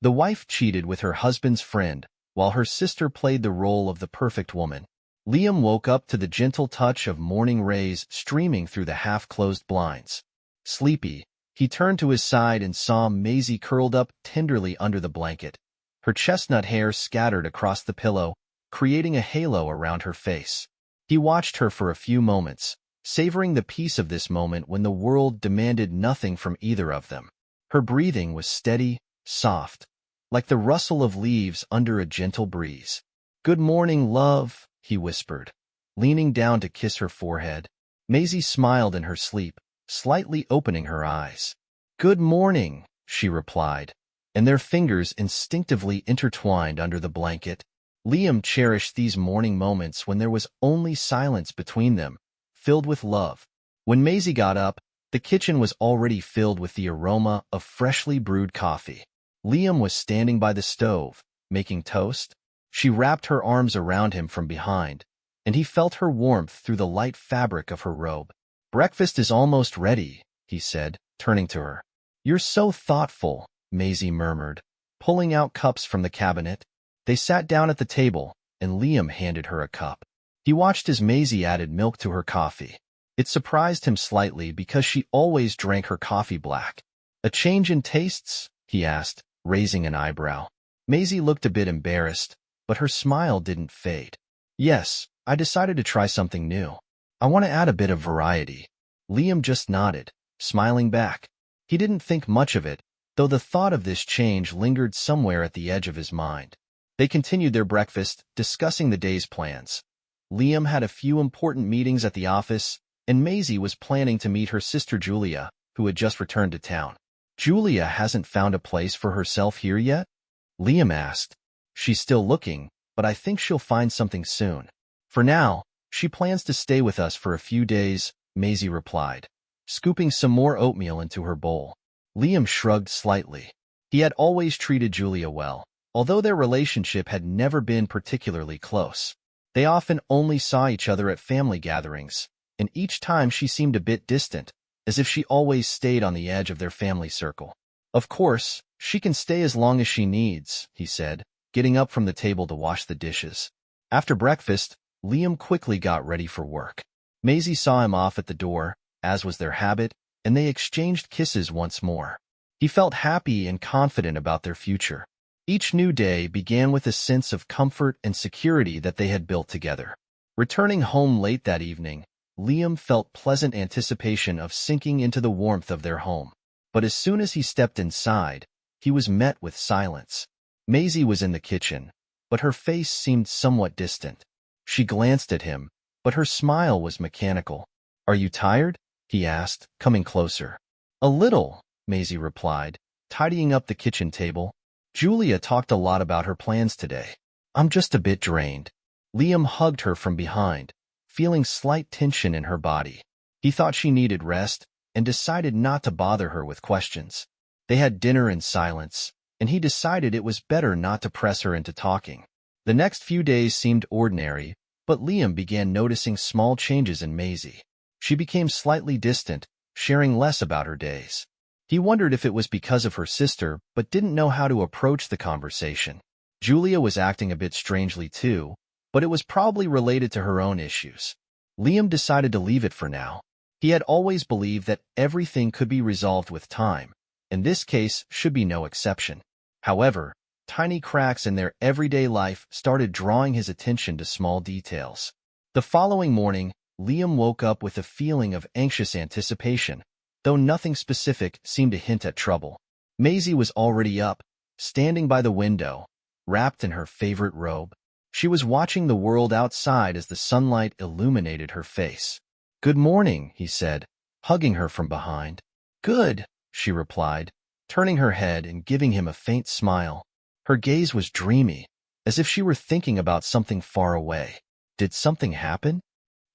The wife cheated with her husband's friend, while her sister played the role of the perfect woman. Liam woke up to the gentle touch of morning rays streaming through the half-closed blinds. Sleepy, he turned to his side and saw Macy curled up tenderly under the blanket, her chestnut hair scattered across the pillow, creating a halo around her face. He watched her for a few moments, savoring the peace of this moment when the world demanded nothing from either of them. Her breathing was steady, soft, like the rustle of leaves under a gentle breeze. "Good morning, love," he whispered, leaning down to kiss her forehead. Macy smiled in her sleep, slightly opening her eyes. "Good morning," she replied, and their fingers instinctively intertwined under the blanket. Liam cherished these morning moments when there was only silence between them, filled with love. When Macy got up, the kitchen was already filled with the aroma of freshly brewed coffee. Liam was standing by the stove, making toast. She wrapped her arms around him from behind, and he felt her warmth through the light fabric of her robe. "Breakfast is almost ready," he said, turning to her. "You're so thoughtful," Macy murmured, pulling out cups from the cabinet. They sat down at the table, and Liam handed her a cup. He watched as Macy added milk to her coffee. It surprised him slightly because she always drank her coffee black. "A change in tastes?" he asked, raising an eyebrow. Macy looked a bit embarrassed, but her smile didn't fade. "Yes, I decided to try something new. I want to add a bit of variety." Liam just nodded, smiling back. He didn't think much of it, though the thought of this change lingered somewhere at the edge of his mind. They continued their breakfast, discussing the day's plans. Liam had a few important meetings at the office, and Macy was planning to meet her sister Julia, who had just returned to town. "Julia hasn't found a place for herself here yet?" Liam asked. "She's still looking, but I think she'll find something soon. For now, she plans to stay with us for a few days," Macy replied, scooping some more oatmeal into her bowl. Liam shrugged slightly. He had always treated Julia well, although their relationship had never been particularly close. They often only saw each other at family gatherings, and each time she seemed a bit distant, as if she always stayed on the edge of their family circle. "Of course, she can stay as long as she needs," he said, getting up from the table to wash the dishes. After breakfast, Liam quickly got ready for work. Macy saw him off at the door, as was their habit, and they exchanged kisses once more. He felt happy and confident about their future. Each new day began with a sense of comfort and security that they had built together. Returning home late that evening, Liam felt pleasant anticipation of sinking into the warmth of their home. But as soon as he stepped inside, he was met with silence. Macy was in the kitchen, but her face seemed somewhat distant. She glanced at him, but her smile was mechanical. "Are you tired?" he asked, coming closer. "A little," Macy replied, tidying up the kitchen table. "Julia talked a lot about her plans today. I'm just a bit drained." Liam hugged her from behind, feeling slight tension in her body. He thought she needed rest and decided not to bother her with questions. They had dinner in silence, and he decided it was better not to press her into talking. The next few days seemed ordinary, but Liam began noticing small changes in Macy. She became slightly distant, sharing less about her days. He wondered if it was because of her sister, but didn't know how to approach the conversation. Julia was acting a bit strangely too, but it was probably related to her own issues. Liam decided to leave it for now. He had always believed that everything could be resolved with time, and this case should be no exception. However, tiny cracks in their everyday life started drawing his attention to small details. The following morning, Liam woke up with a feeling of anxious anticipation, though nothing specific seemed to hint at trouble. Macy was already up, standing by the window, wrapped in her favorite robe. She was watching the world outside as the sunlight illuminated her face. "Good morning," he said, hugging her from behind. "Good," she replied, turning her head and giving him a faint smile. Her gaze was dreamy, as if she were thinking about something far away. "Did something happen?"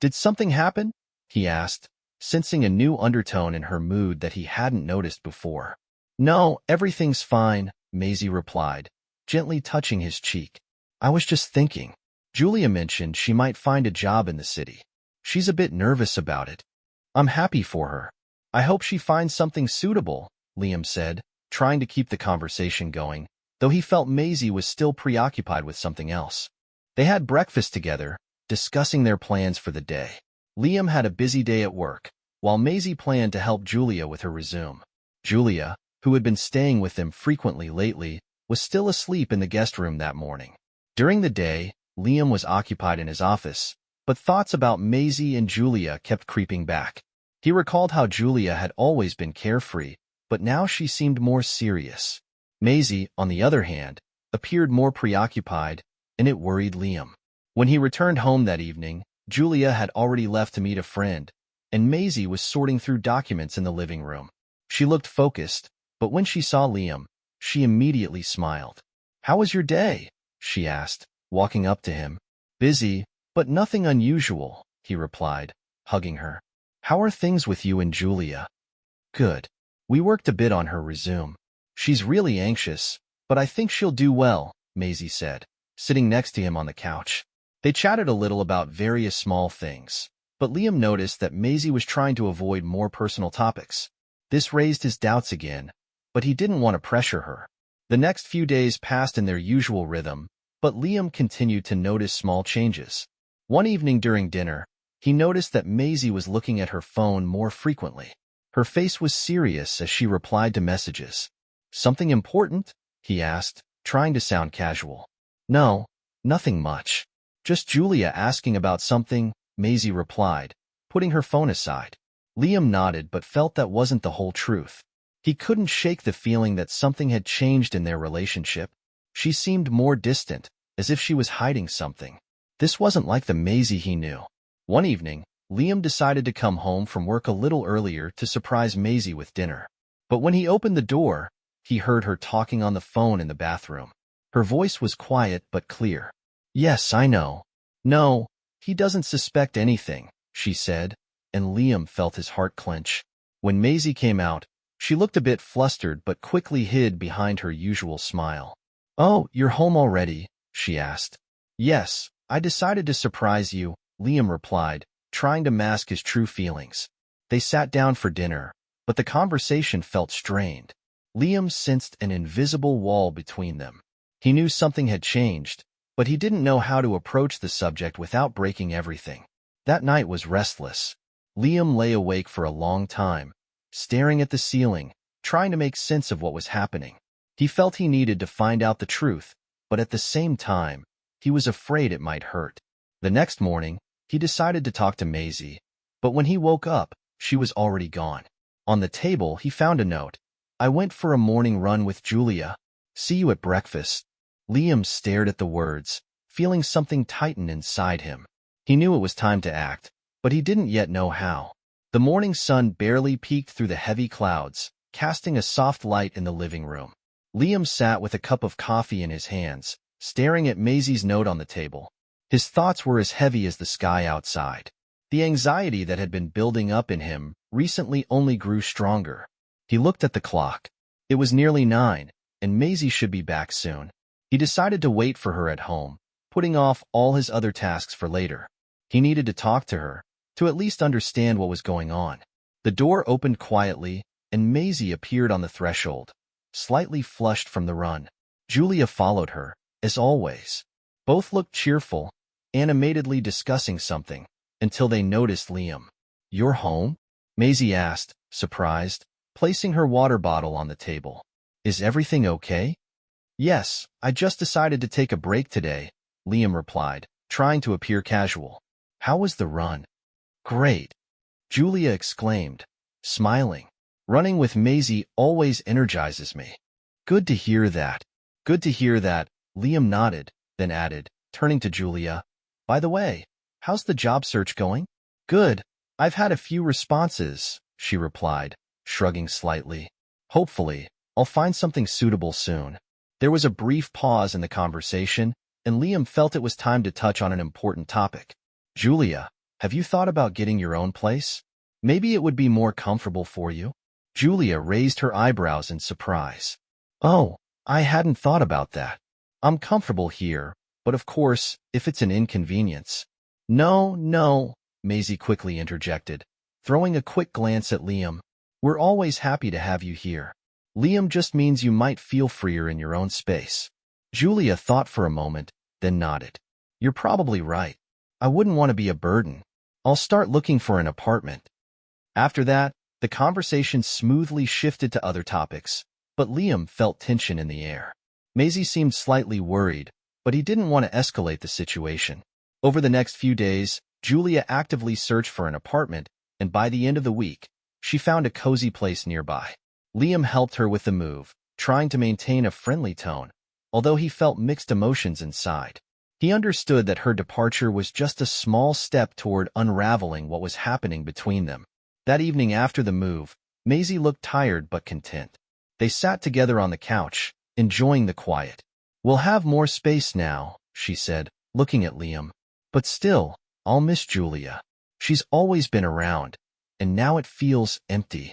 "Did something happen?" he asked, sensing a new undertone in her mood that he hadn't noticed before. "No, everything's fine," Macy replied, gently touching his cheek. "I was just thinking. Julia mentioned she might find a job in the city. She's a bit nervous about it. I'm happy for her. I hope she finds something suitable," Liam said, trying to keep the conversation going, though he felt Macy was still preoccupied with something else. They had breakfast together, discussing their plans for the day. Liam had a busy day at work, while Macy planned to help Julia with her resume. Julia, who had been staying with them frequently lately, was still asleep in the guest room that morning. During the day, Liam was occupied in his office, but thoughts about Macy and Julia kept creeping back. He recalled how Julia had always been carefree, but now she seemed more serious. Macy, on the other hand, appeared more preoccupied, and it worried Liam. When he returned home that evening, Julia had already left to meet a friend, and Macy was sorting through documents in the living room. She looked focused, but when she saw Liam, she immediately smiled. "How was your day?" she asked, walking up to him. "Busy, but nothing unusual," he replied, hugging her. "How are things with you and Julia?" "Good. We worked a bit on her resume. She's really anxious, but I think she'll do well," Macy said, sitting next to him on the couch. They chatted a little about various small things, but Liam noticed that Macy was trying to avoid more personal topics. This raised his doubts again, but he didn't want to pressure her. The next few days passed in their usual rhythm, but Liam continued to notice small changes. One evening during dinner, he noticed that Macy was looking at her phone more frequently. Her face was serious as she replied to messages. "Something important?" he asked, trying to sound casual. "No, nothing much. Just Julia asking about something," Macy replied, putting her phone aside. Liam nodded but felt that wasn't the whole truth. He couldn't shake the feeling that something had changed in their relationship. She seemed more distant, as if she was hiding something. This wasn't like the Macy he knew. One evening, Liam decided to come home from work a little earlier to surprise Macy with dinner. But when he opened the door, he heard her talking on the phone in the bathroom. Her voice was quiet but clear. "Yes, I know. No, he doesn't suspect anything," she said, and Liam felt his heart clench. When Macy came out, she looked a bit flustered but quickly hid behind her usual smile. "Oh, you're home already?" she asked. "Yes, I decided to surprise you," Liam replied, trying to mask his true feelings. They sat down for dinner, but the conversation felt strained. Liam sensed an invisible wall between them. He knew something had changed, but he didn't know how to approach the subject without breaking everything. That night was restless. Liam lay awake for a long time, staring at the ceiling, trying to make sense of what was happening. He felt he needed to find out the truth, but at the same time, he was afraid it might hurt. The next morning, he decided to talk to Macy, but when he woke up, she was already gone. On the table, he found a note. "I went for a morning run with Julia. See you at breakfast." Liam stared at the words, feeling something tighten inside him. He knew it was time to act, but he didn't yet know how. The morning sun barely peeked through the heavy clouds, casting a soft light in the living room. Liam sat with a cup of coffee in his hands, staring at Macy's note on the table. His thoughts were as heavy as the sky outside. The anxiety that had been building up in him recently only grew stronger. He looked at the clock. It was nearly 9, and Macy should be back soon. He decided to wait for her at home, putting off all his other tasks for later. He needed to talk to her, to at least understand what was going on. The door opened quietly, and Macy appeared on the threshold, slightly flushed from the run. Julia followed her, as always. Both looked cheerful, animatedly discussing something, until they noticed Liam. "You're home?" Macy asked, surprised, placing her water bottle on the table. "Is everything okay?" "Yes, I just decided to take a break today," Liam replied, trying to appear casual. "How was the run?" "Great," Julia exclaimed, smiling. "Running with Macy always energizes me." "Good to hear that." "Good to hear that," Liam nodded, then added, turning to Julia. "By the way, how's the job search going?" "Good. I've had a few responses," she replied, shrugging slightly. "Hopefully, I'll find something suitable soon." There was a brief pause in the conversation, and Liam felt it was time to touch on an important topic. "Julia, have you thought about getting your own place? Maybe it would be more comfortable for you?" Julia raised her eyebrows in surprise. "Oh, I hadn't thought about that. I'm comfortable here, but of course, if it's an inconvenience." No, Macy quickly interjected, throwing a quick glance at Liam. "We're always happy to have you here." Liam just means you might feel freer in your own space. Julia thought for a moment, then nodded. You're probably right. I wouldn't want to be a burden. I'll start looking for an apartment. After that, the conversation smoothly shifted to other topics, but Liam felt tension in the air. Macy seemed slightly worried, but he didn't want to escalate the situation. Over the next few days, Julia actively searched for an apartment, and by the end of the week, she found a cozy place nearby. Liam helped her with the move, trying to maintain a friendly tone, although he felt mixed emotions inside. He understood that her departure was just a small step toward unraveling what was happening between them. That evening after the move, Macy looked tired but content. They sat together on the couch, enjoying the quiet. We'll have more space now, she said, looking at Liam. But still, I'll miss Julia. She's always been around, and now it feels empty.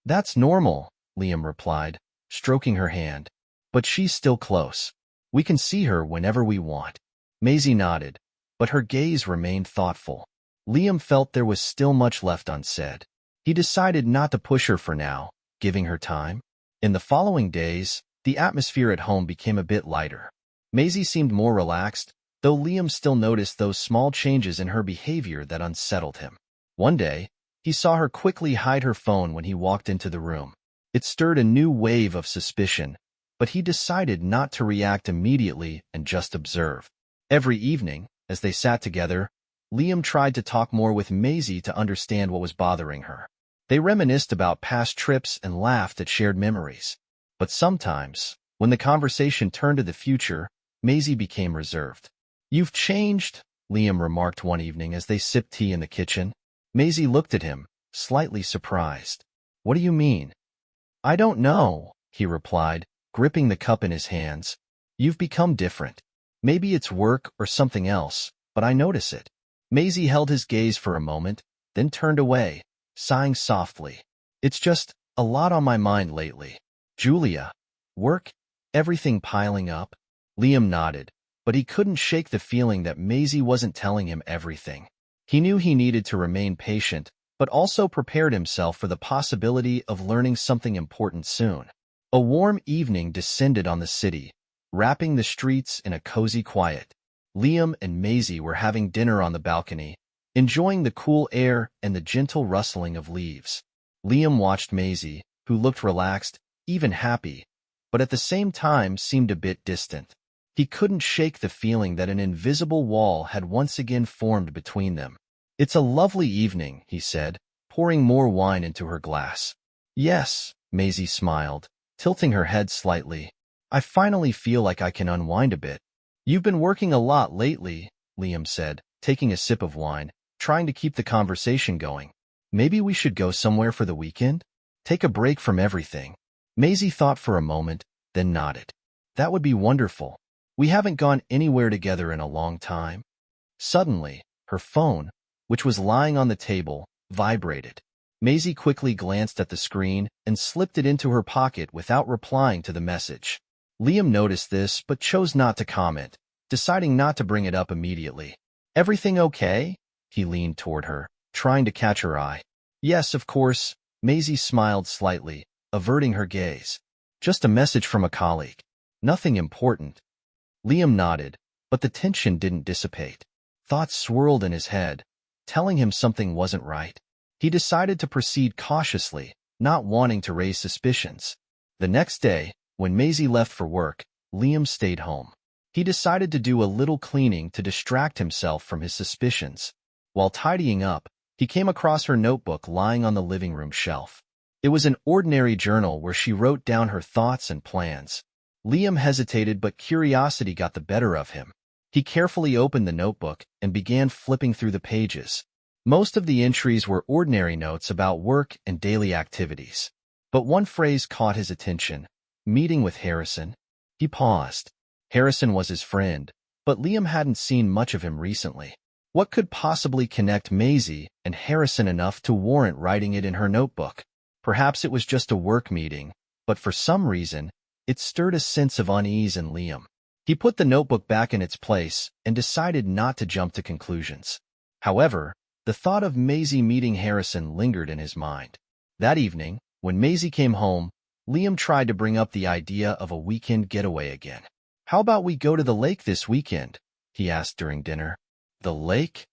That's normal, Liam replied, stroking her hand. But she's still close. We can see her whenever we want. Macy nodded, but her gaze remained thoughtful. Liam felt there was still much left unsaid. He decided not to push her for now, giving her time. In the following days, the atmosphere at home became a bit lighter. Macy seemed more relaxed, though Liam still noticed those small changes in her behavior that unsettled him. One day, he saw her quickly hide her phone when he walked into the room. It stirred a new wave of suspicion, but he decided not to react immediately and just observe. Every evening, as they sat together, Liam tried to talk more with Macy to understand what was bothering her. They reminisced about past trips and laughed at shared memories. But sometimes, when the conversation turned to the future, Macy became reserved. You've changed, Liam remarked one evening as they sipped tea in the kitchen. Macy looked at him, slightly surprised. What do you mean? I don't know, he replied, gripping the cup in his hands. You've become different. Maybe it's work or something else, but I notice it. Macy held his gaze for a moment, then turned away, sighing softly. It's just a lot on my mind lately. Julia, work, everything piling up. Liam nodded, but he couldn't shake the feeling that Macy wasn't telling him everything. He knew he needed to remain patient, but also prepared himself for the possibility of learning something important soon. A warm evening descended on the city, wrapping the streets in a cozy quiet. Liam and Macy were having dinner on the balcony, enjoying the cool air and the gentle rustling of leaves. Liam watched Macy, who looked relaxed, even happy, but at the same time seemed a bit distant. He couldn't shake the feeling that an invisible wall had once again formed between them. It's a lovely evening, he said, pouring more wine into her glass. Yes, Macy smiled, tilting her head slightly. I finally feel like I can unwind a bit. You've been working a lot lately, Liam said, taking a sip of wine, trying to keep the conversation going. Maybe we should go somewhere for the weekend? Take a break from everything. Macy thought for a moment, then nodded. That would be wonderful. We haven't gone anywhere together in a long time. Suddenly, her phone, which was lying on the table, vibrated. Macy quickly glanced at the screen and slipped it into her pocket without replying to the message. Liam noticed this but chose not to comment, deciding not to bring it up immediately. Everything okay? He leaned toward her, trying to catch her eye. Yes, of course, Macy smiled slightly, averting her gaze. Just a message from a colleague. Nothing important. Liam nodded, but the tension didn't dissipate. Thoughts swirled in his head, telling him something wasn't right. He decided to proceed cautiously, not wanting to raise suspicions. The next day, when Macy left for work, Liam stayed home. He decided to do a little cleaning to distract himself from his suspicions. While tidying up, he came across her notebook lying on the living room shelf. It was an ordinary journal where she wrote down her thoughts and plans. Liam hesitated, but curiosity got the better of him. He carefully opened the notebook and began flipping through the pages. Most of the entries were ordinary notes about work and daily activities. But one phrase caught his attention. Meeting with Harrison. He paused. Harrison was his friend, but Liam hadn't seen much of him recently. What could possibly connect Macy and Harrison enough to warrant writing it in her notebook? Perhaps it was just a work meeting, but for some reason, it stirred a sense of unease in Liam. He put the notebook back in its place and decided not to jump to conclusions. However, the thought of Macy meeting Harrison lingered in his mind. That evening, when Macy came home, Liam tried to bring up the idea of a weekend getaway again. "How about we go to the lake this weekend?" he asked during dinner. "The lake?"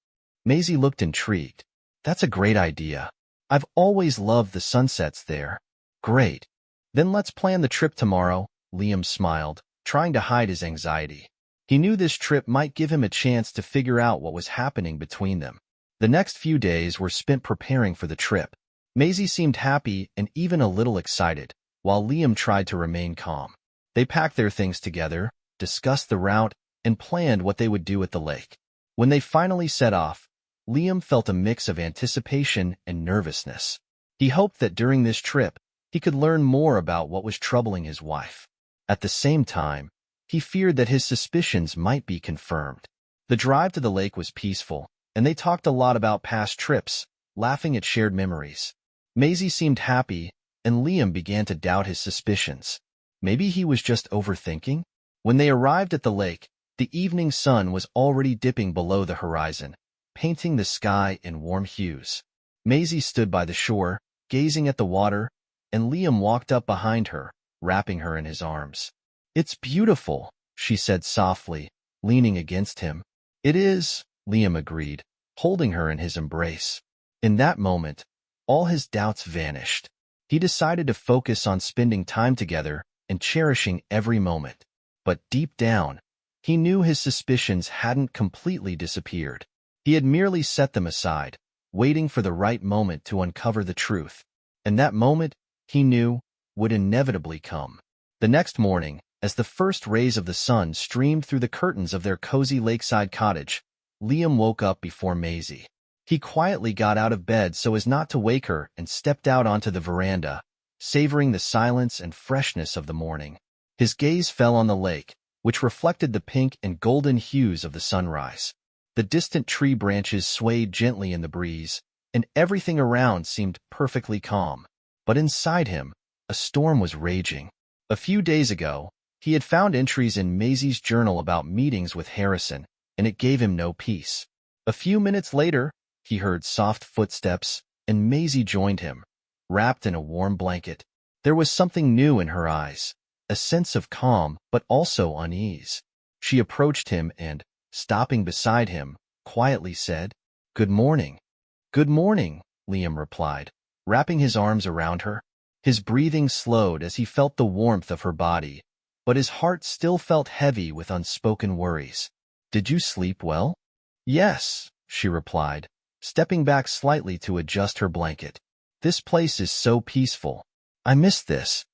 Maisie looked intrigued. "That's a great idea. I've always loved the sunsets there." "Great. Then let's plan the trip tomorrow," Liam smiled, trying to hide his anxiety. He knew this trip might give him a chance to figure out what was happening between them. The next few days were spent preparing for the trip. Maisie seemed happy and even a little excited, while Liam tried to remain calm. They packed their things together, discussed the route, and planned what they would do at the lake. When they finally set off, Liam felt a mix of anticipation and nervousness. He hoped that during this trip, he could learn more about what was troubling his wife. At the same time, he feared that his suspicions might be confirmed. The drive to the lake was peaceful, and they talked a lot about past trips, laughing at shared memories. Maisie seemed happy, and Liam began to doubt his suspicions. Maybe he was just overthinking? When they arrived at the lake, the evening sun was already dipping below the horizon, painting the sky in warm hues. Maisie stood by the shore, gazing at the water, and Liam walked up behind her, wrapping her in his arms. "It's beautiful," she said softly, leaning against him. "It is," Liam agreed, holding her in his embrace. In that moment, all his doubts vanished. He decided to focus on spending time together and cherishing every moment. But deep down, he knew his suspicions hadn't completely disappeared. He had merely set them aside, waiting for the right moment to uncover the truth. And that moment, he knew, would inevitably come. The next morning, as the first rays of the sun streamed through the curtains of their cozy lakeside cottage, Liam woke up before Maisie. He quietly got out of bed so as not to wake her and stepped out onto the veranda, savoring the silence and freshness of the morning. His gaze fell on the lake, which reflected the pink and golden hues of the sunrise. The distant tree branches swayed gently in the breeze, and everything around seemed perfectly calm. But inside him, a storm was raging. A few days ago, he had found entries in Maisie's journal about meetings with Harrison, and it gave him no peace. A few minutes later, he heard soft footsteps, and Maisie joined him, wrapped in a warm blanket. There was something new in her eyes, a sense of calm but also unease. She approached him and, stopping beside him, quietly said, "Good morning." "Good morning," Liam replied, wrapping his arms around her. His breathing slowed as he felt the warmth of her body, but his heart still felt heavy with unspoken worries. "Did you sleep well?" "Yes," she replied, stepping back slightly to adjust her blanket. "This place is so peaceful. I miss this."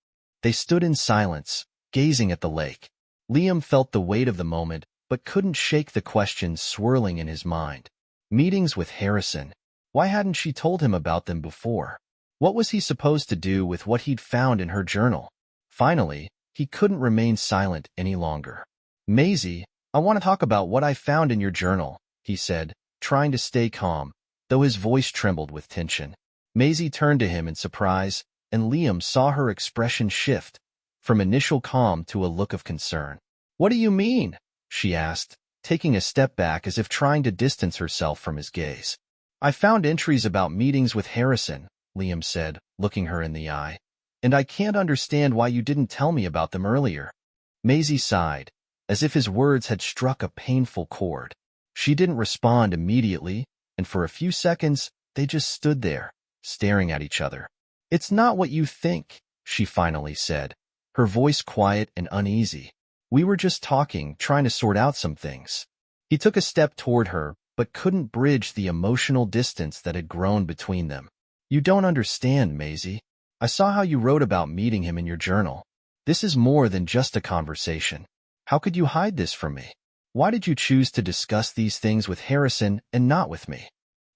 They stood in silence, gazing at the lake. Liam felt the weight of the moment, but couldn't shake the questions swirling in his mind. Meetings with Harrison. Why hadn't she told him about them before? What was he supposed to do with what he'd found in her journal? Finally, he couldn't remain silent any longer. "Maisie, I want to talk about what I found in your journal," he said, trying to stay calm, though his voice trembled with tension. Maisie turned to him in surprise, and Liam saw her expression shift, from initial calm to a look of concern. "What do you mean?" she asked, taking a step back as if trying to distance herself from his gaze. "I found entries about meetings with Harrison," Liam said, looking her in the eye, "and I can't understand why you didn't tell me about them earlier." Maisie sighed, as if his words had struck a painful chord. She didn't respond immediately, and for a few seconds, they just stood there, staring at each other. "It's not what you think," she finally said, her voice quiet and uneasy. "We were just talking, trying to sort out some things." He took a step toward her, but couldn't bridge the emotional distance that had grown between them. "You don't understand, Maisie. I saw how you wrote about meeting him in your journal. This is more than just a conversation. How could you hide this from me? Why did you choose to discuss these things with Harrison and not with me?"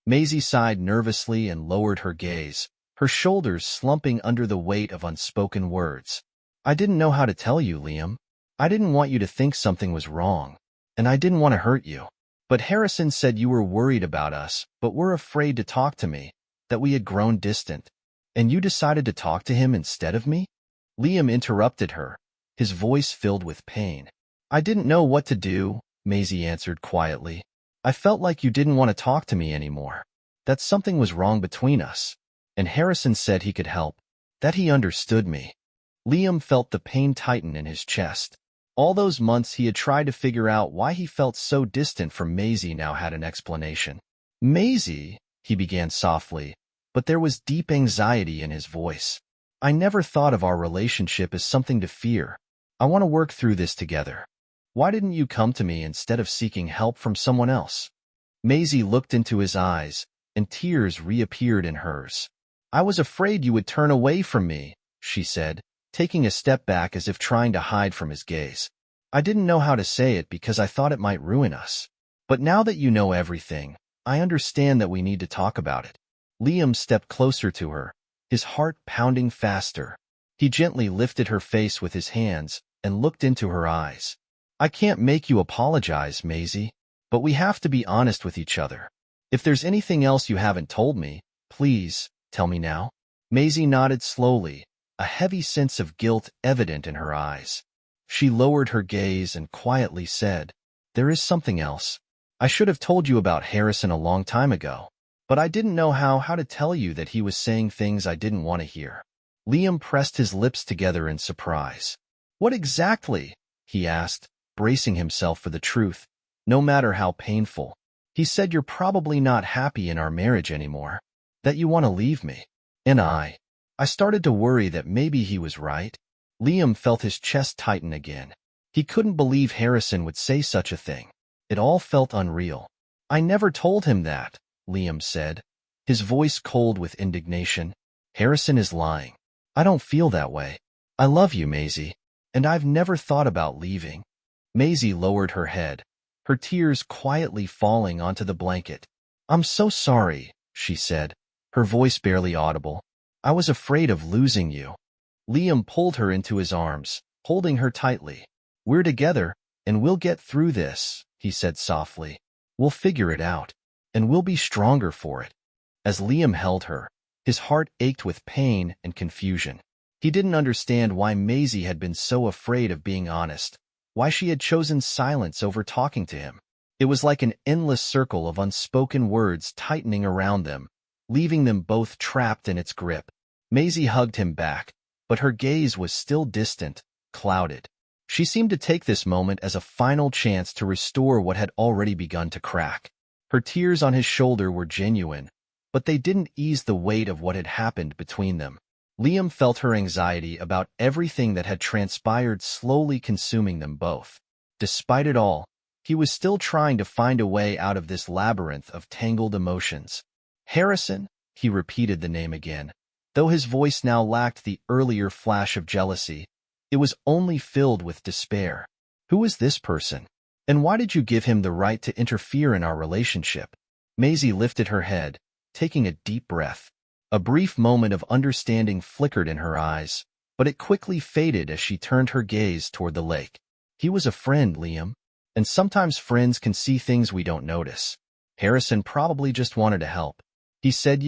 Maisie sighed nervously and lowered her gaze, her shoulders slumping under the weight of unspoken words. "I didn't know how to tell you, Liam. I didn't want you to think something was wrong, and I didn't want to hurt you. But Harrison said you were worried about us, but were afraid to talk to me, that we had grown distant. And you decided to talk to him instead of me?" Liam interrupted her, his voice filled with pain. "I didn't know what to do," Maisie answered quietly. "I felt like you didn't want to talk to me anymore, that something was wrong between us. And Harrison said he could help, that he understood me. Liam felt the pain tighten in his chest. All those months he had tried to figure out why he felt so distant from Macy now had an explanation. Macy, he began softly, but there was deep anxiety in his voice. I never thought of our relationship as something to fear. I want to work through this together. Why didn't you come to me instead of seeking help from someone else? Macy looked into his eyes, and tears reappeared in hers. I was afraid you would turn away from me, she said, taking a step back as if trying to hide from his gaze. I didn't know how to say it because I thought it might ruin us. But now that you know everything, I understand that we need to talk about it. Liam stepped closer to her, his heart pounding faster. He gently lifted her face with his hands and looked into her eyes. I can't make you apologize, Macy, but we have to be honest with each other. If there's anything else you haven't told me, please, tell me now. Macy nodded slowly, a heavy sense of guilt evident in her eyes. She lowered her gaze and quietly said, There is something else. I should have told you about Harrison a long time ago, but I didn't know how to tell you that he was saying things I didn't want to hear. Liam pressed his lips together in surprise. What exactly? He asked, bracing himself for the truth, no matter how painful. He said you're probably not happy in our marriage anymore, that you want to leave me. And I started to worry that maybe he was right. Liam felt his chest tighten again. He couldn't believe Harrison would say such a thing. It all felt unreal. I never told him that, Liam said, his voice cold with indignation. Harrison is lying. I don't feel that way. I love you, Macy, and I've never thought about leaving. Macy lowered her head, her tears quietly falling onto the blanket. I'm so sorry, she said, her voice barely audible. I was afraid of losing you. Liam pulled her into his arms, holding her tightly. We're together, and we'll get through this, he said softly. We'll figure it out, and we'll be stronger for it. As Liam held her, his heart ached with pain and confusion. He didn't understand why Macy had been so afraid of being honest, why she had chosen silence over talking to him. It was like an endless circle of unspoken words tightening around them, leaving them both trapped in its grip. Macy hugged him back, but her gaze was still distant, clouded. She seemed to take this moment as a final chance to restore what had already begun to crack. Her tears on his shoulder were genuine, but they didn't ease the weight of what had happened between them. Liam felt her anxiety about everything that had transpired slowly consuming them both. Despite it all, he was still trying to find a way out of this labyrinth of tangled emotions. Harrison, he repeated the name again. Though his voice now lacked the earlier flash of jealousy, it was only filled with despair. Who is this person? And why did you give him the right to interfere in our relationship? Macy lifted her head, taking a deep breath. A brief moment of understanding flickered in her eyes, but it quickly faded as she turned her gaze toward the lake. He was a friend, Liam, and sometimes friends can see things we don't notice. Harrison probably just wanted to help. He said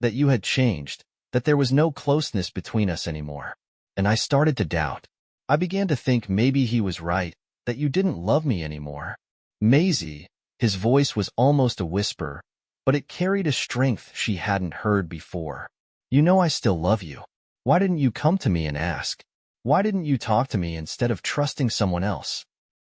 that you had changed, that there was no closeness between us anymore. And I started to doubt. I began to think maybe he was right, that you didn't love me anymore. Macy, his voice was almost a whisper, but it carried a strength she hadn't heard before. You know I still love you. Why didn't you come to me and ask? Why didn't you talk to me instead of trusting someone else?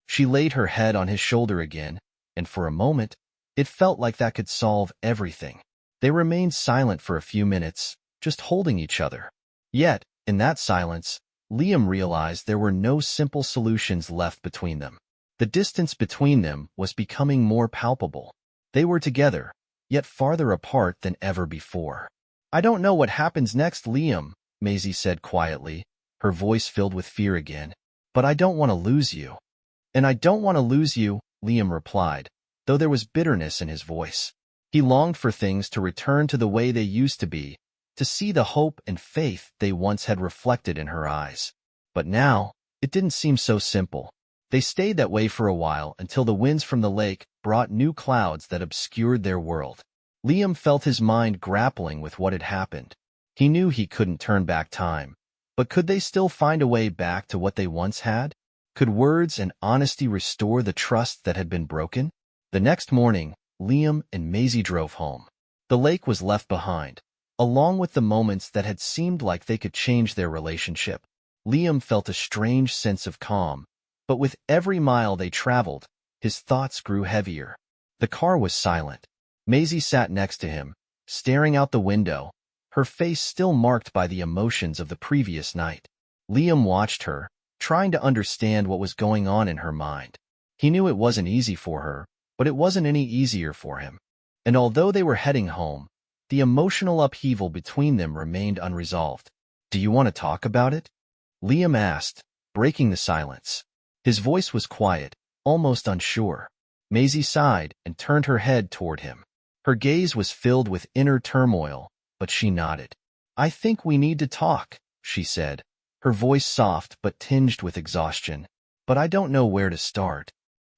She laid her head on his shoulder again, and for a moment, it felt like that could solve everything. They remained silent for a few minutes, just holding each other. Yet, in that silence, Liam realized there were no simple solutions left between them. The distance between them was becoming more palpable. They were together, yet farther apart than ever before. I don't know what happens next, Liam, Macy said quietly, her voice filled with fear again. But I don't want to lose you. And I don't want to lose you, Liam replied, though there was bitterness in his voice. He longed for things to return to the way they used to be, to see the hope and faith they once had reflected in her eyes. But now, it didn't seem so simple. They stayed that way for a while until the winds from the lake brought new clouds that obscured their world. Liam felt his mind grappling with what had happened. He knew he couldn't turn back time, but could they still find a way back to what they once had? Could words and honesty restore the trust that had been broken? The next morning, Liam and Macy drove home. The lake was left behind, along with the moments that had seemed like they could change their relationship. Liam felt a strange sense of calm, but with every mile they traveled, his thoughts grew heavier. The car was silent. Macy sat next to him, staring out the window, her face still marked by the emotions of the previous night. Liam watched her, trying to understand what was going on in her mind. He knew it wasn't easy for her, but it wasn't any easier for him. And although they were heading home, the emotional upheaval between them remained unresolved. "Do you want to talk about it?" Liam asked, breaking the silence. His voice was quiet, almost unsure. Macy sighed and turned her head toward him. Her gaze was filled with inner turmoil, but she nodded. "I think we need to talk," she said, her voice soft but tinged with exhaustion. "But I don't know where to start."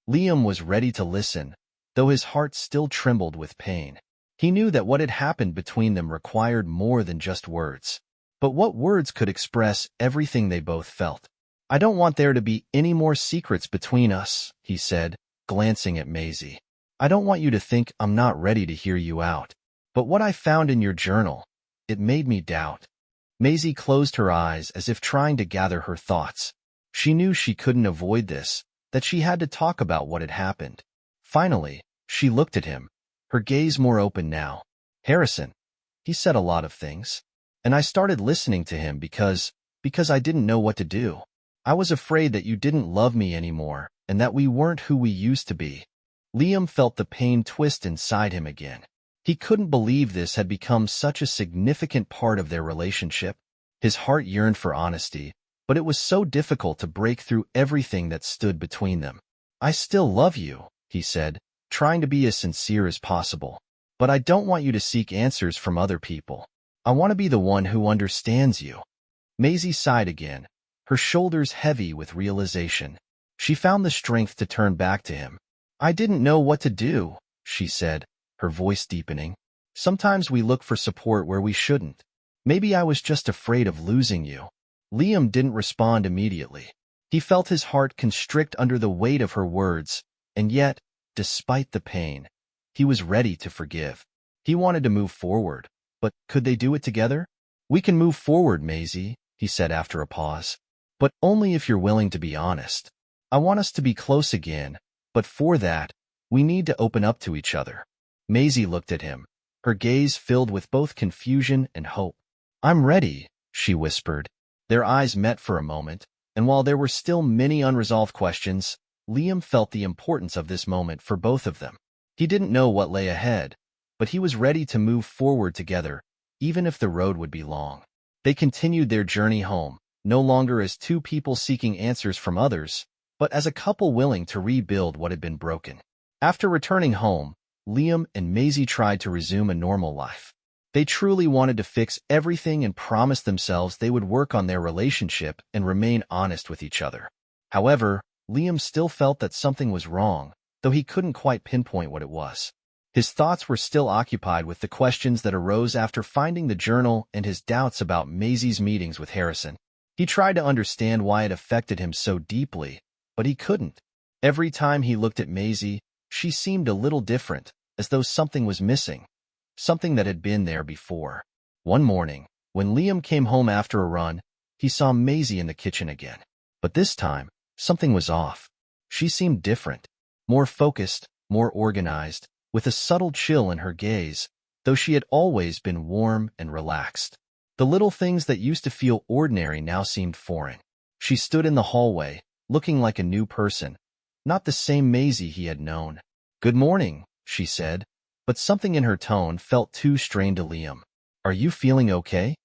Liam was ready to listen, though his heart still trembled with pain. He knew that what had happened between them required more than just words. But what words could express everything they both felt? "I don't want there to be any more secrets between us," he said, glancing at Macy. "I don't want you to think I'm not ready to hear you out. But what I found in your journal, it made me doubt." Macy closed her eyes as if trying to gather her thoughts. She knew she couldn't avoid this, that she had to talk about what had happened. Finally, she looked at him, her gaze more open now. "Harrison, he said a lot of things. And I started listening to him because I didn't know what to do. I was afraid that you didn't love me anymore and that we weren't who we used to be." Liam felt the pain twist inside him again. He couldn't believe this had become such a significant part of their relationship. His heart yearned for honesty, but it was so difficult to break through everything that stood between them. "I still love you," he said, trying to be as sincere as possible. "But I don't want you to seek answers from other people. I want to be the one who understands you." Macy sighed again, her shoulders heavy with realization. She found the strength to turn back to him. "I didn't know what to do," she said, her voice deepening. "Sometimes we look for support where we shouldn't. Maybe I was just afraid of losing you." Liam didn't respond immediately. He felt his heart constrict under the weight of her words, and yet, despite the pain, he was ready to forgive. He wanted to move forward, but could they do it together? "We can move forward, Macy," he said after a pause. "But only if you're willing to be honest. I want us to be close again, but for that, we need to open up to each other." Macy looked at him, her gaze filled with both confusion and hope. "I'm ready," she whispered. Their eyes met for a moment, and while there were still many unresolved questions, Liam felt the importance of this moment for both of them. He didn't know what lay ahead, but he was ready to move forward together, even if the road would be long. They continued their journey home, no longer as two people seeking answers from others, but as a couple willing to rebuild what had been broken. After returning home, Liam and Macy tried to resume a normal life. They truly wanted to fix everything and promised themselves they would work on their relationship and remain honest with each other. However, Liam still felt that something was wrong, though he couldn't quite pinpoint what it was. His thoughts were still occupied with the questions that arose after finding the journal and his doubts about Macy's meetings with Harrison. He tried to understand why it affected him so deeply, but he couldn't. Every time he looked at Macy, she seemed a little different, as though something was missing, something that had been there before. One morning, when Liam came home after a run, he saw Macy in the kitchen again. But this time, something was off. She seemed different, more focused, more organized, with a subtle chill in her gaze, though she had always been warm and relaxed. The little things that used to feel ordinary now seemed foreign. She stood in the hallway, looking like a new person, not the same Macy he had known. "Good morning," she said, but something in her tone felt too strained to Liam. "Are you feeling okay?"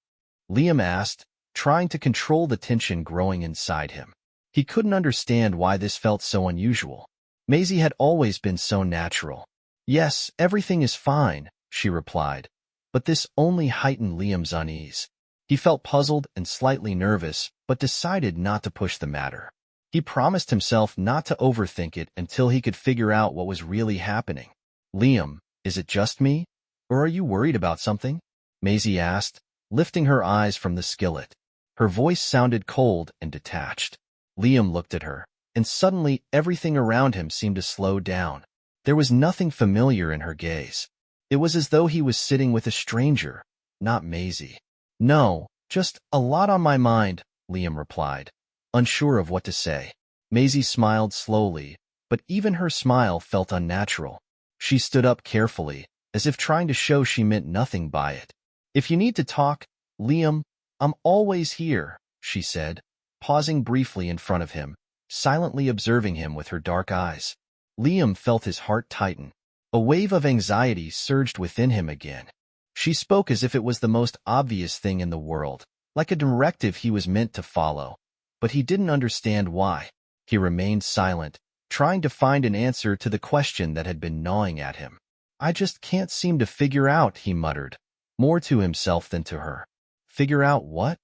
Liam asked, trying to control the tension growing inside him. He couldn't understand why this felt so unusual. Macy had always been so natural. "Yes, everything is fine," she replied, but this only heightened Liam's unease. He felt puzzled and slightly nervous, but decided not to push the matter. He promised himself not to overthink it until he could figure out what was really happening. "Liam, is it just me, or are you worried about something?" Macy asked, lifting her eyes from the skillet. Her voice sounded cold and detached. Liam looked at her, and suddenly everything around him seemed to slow down. There was nothing familiar in her gaze. It was as though he was sitting with a stranger, not Macy. "No, just a lot on my mind," Liam replied, unsure of what to say. Maisie smiled slowly, but even her smile felt unnatural. She stood up carefully, as if trying to show she meant nothing by it. If you need to talk, Liam, I'm always here, she said, pausing briefly in front of him, silently observing him with her dark eyes. Liam felt his heart tighten. A wave of anxiety surged within him again. She spoke as if it was the most obvious thing in the world, like a directive he was meant to follow. But he didn't understand why. He remained silent, trying to find an answer to the question that had been gnawing at him. I just can't seem to figure out, he muttered, more to himself than to her. Figure out what?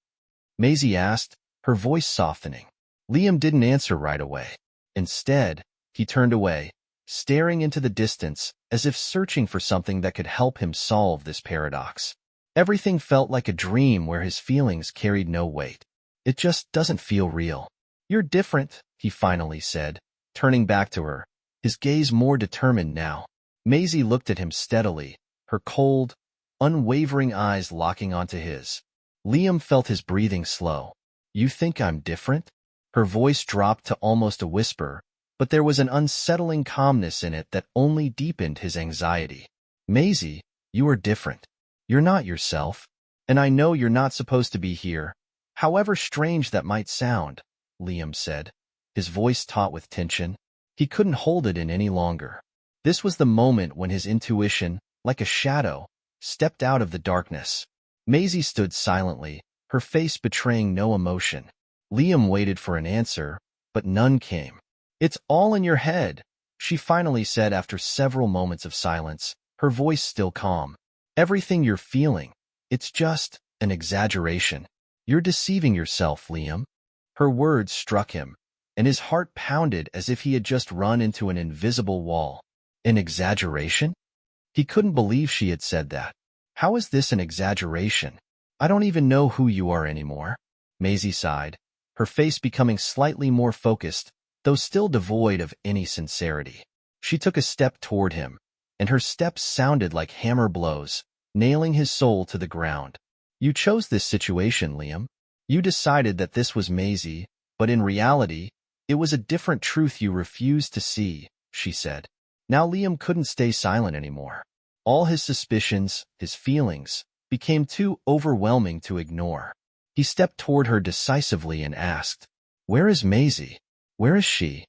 Maisie asked, her voice softening. Liam didn't answer right away. Instead, he turned away, staring into the distance as if searching for something that could help him solve this paradox. Everything felt like a dream where his feelings carried no weight. It just doesn't feel real. You're different, he finally said, turning back to her, his gaze more determined now. Maisie looked at him steadily, her cold, unwavering eyes locking onto his. Liam felt his breathing slow. You think I'm different? Her voice dropped to almost a whisper, but there was an unsettling calmness in it that only deepened his anxiety. Maisie, you are different. You're not yourself. And I know you're not supposed to be here, however strange that might sound, Liam said, his voice taut with tension. He couldn't hold it in any longer. This was the moment when his intuition, like a shadow, stepped out of the darkness. Maisie stood silently, her face betraying no emotion. Liam waited for an answer, but none came. It's all in your head, she finally said after several moments of silence, her voice still calm. Everything you're feeling, it's just an exaggeration. You're deceiving yourself, Liam. Her words struck him, and his heart pounded as if he had just run into an invisible wall. An exaggeration? He couldn't believe she had said that. How is this an exaggeration? I don't even know who you are anymore. Maisie sighed, her face becoming slightly more focused, though still devoid of any sincerity. She took a step toward him, and her steps sounded like hammer blows, nailing his soul to the ground. You chose this situation, Liam. You decided that this was Maisie, but in reality, it was a different truth you refused to see, she said. Now Liam couldn't stay silent anymore. All his suspicions, his feelings, became too overwhelming to ignore. He stepped toward her decisively and asked, Where is Maisie? Where is she?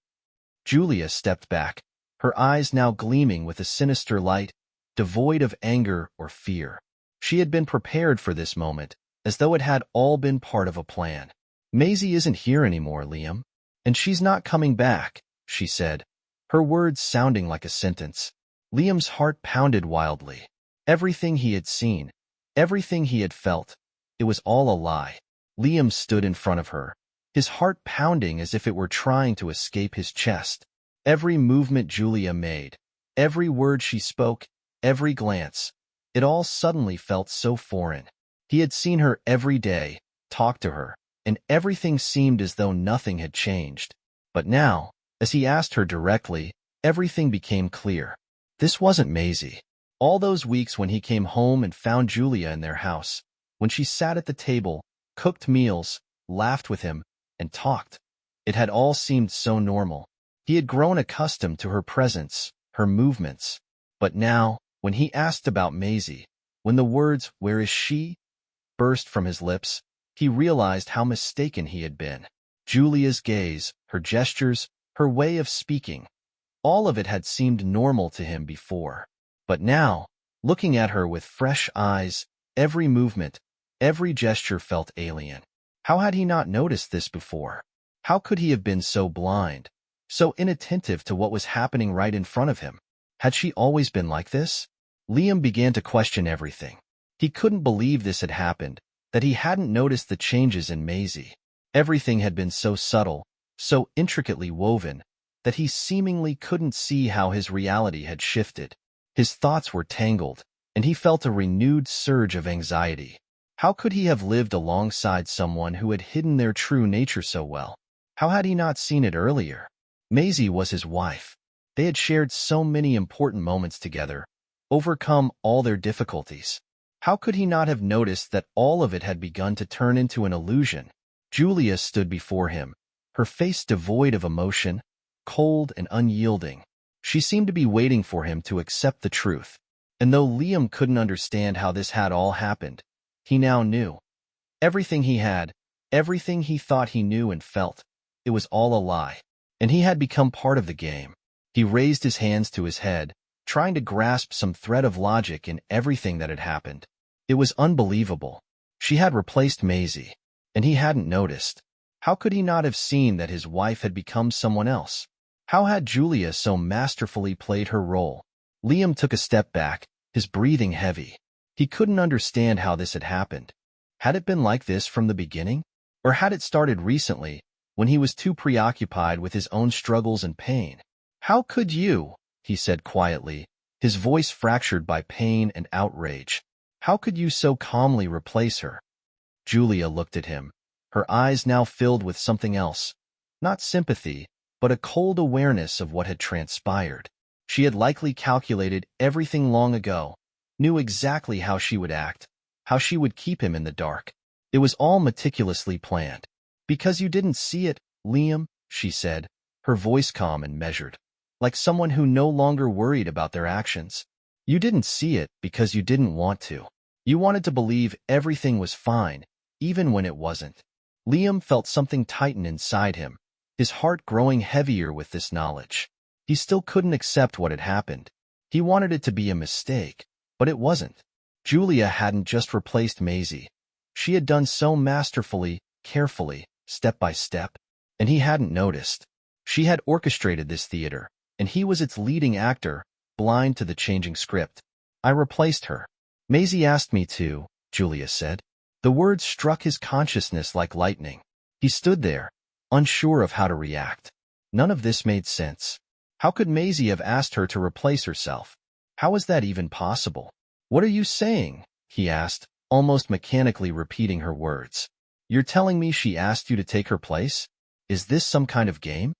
Julia stepped back, her eyes now gleaming with a sinister light, devoid of anger or fear. She had been prepared for this moment, as though it had all been part of a plan. Maisie isn't here anymore, Liam. And she's not coming back, she said, her words sounding like a sentence. Liam's heart pounded wildly. Everything he had seen, everything he had felt, it was all a lie. Liam stood in front of her, his heart pounding as if it were trying to escape his chest. Every movement Julia made, every word she spoke, every glance, it all suddenly felt so foreign. He had seen her every day, talked to her, and everything seemed as though nothing had changed. But now, as he asked her directly, everything became clear. This wasn't Maisie. All those weeks when he came home and found Julia in their house, when she sat at the table, cooked meals, laughed with him, and talked, it had all seemed so normal. He had grown accustomed to her presence, her movements. But now, when he asked about Maisie, when the words, "Where is she?" burst from his lips, he realized how mistaken he had been. Julia's gaze, her gestures, her way of speaking, all of it had seemed normal to him before. But now, looking at her with fresh eyes, every movement, every gesture felt alien. How had he not noticed this before? How could he have been so blind, so inattentive to what was happening right in front of him? Had she always been like this? Liam began to question everything. He couldn't believe this had happened, that he hadn't noticed the changes in Macy. Everything had been so subtle, so intricately woven, that he seemingly couldn't see how his reality had shifted. His thoughts were tangled, and he felt a renewed surge of anxiety. How could he have lived alongside someone who had hidden their true nature so well? How had he not seen it earlier? Macy was his wife. They had shared so many important moments together, overcome all their difficulties. How could he not have noticed that all of it had begun to turn into an illusion, Julia stood before him, her face devoid of emotion, cold and unyielding. She seemed to be waiting for him to accept the truth. And though Liam couldn't understand how this had all happened, he now knew. Everything he had, everything he thought he knew and felt, it was all a lie. And he had become part of the game. He raised his hands to his head, trying to grasp some thread of logic in everything that had happened. It was unbelievable. She had replaced Macy, and he hadn't noticed. How could he not have seen that his wife had become someone else? How had Julia so masterfully played her role? Liam took a step back, his breathing heavy. He couldn't understand how this had happened. Had it been like this from the beginning? Or had it started recently, when he was too preoccupied with his own struggles and pain? How could you, he said quietly, his voice fractured by pain and outrage. How could you so calmly replace her? Julia looked at him, her eyes now filled with something else. Not sympathy, but a cold awareness of what had transpired. She had likely calculated everything long ago, knew exactly how she would act, how she would keep him in the dark. It was all meticulously planned. Because you didn't see it, Liam, she said, her voice calm and measured, like someone who no longer worried about their actions. You didn't see it because you didn't want to. You wanted to believe everything was fine, even when it wasn't. Liam felt something tighten inside him, his heart growing heavier with this knowledge. He still couldn't accept what had happened. He wanted it to be a mistake, but it wasn't. Julia hadn't just replaced Macy. She had done so masterfully, carefully, step by step, and he hadn't noticed. She had orchestrated this theater, and he was its leading actor, blind to the changing script. I replaced her. Macy asked me to, Julia said. The words struck his consciousness like lightning. He stood there, unsure of how to react. None of this made sense. How could Macy have asked her to replace herself? How was that even possible? What are you saying? He asked, almost mechanically repeating her words. You're telling me she asked you to take her place? Is this some kind of game?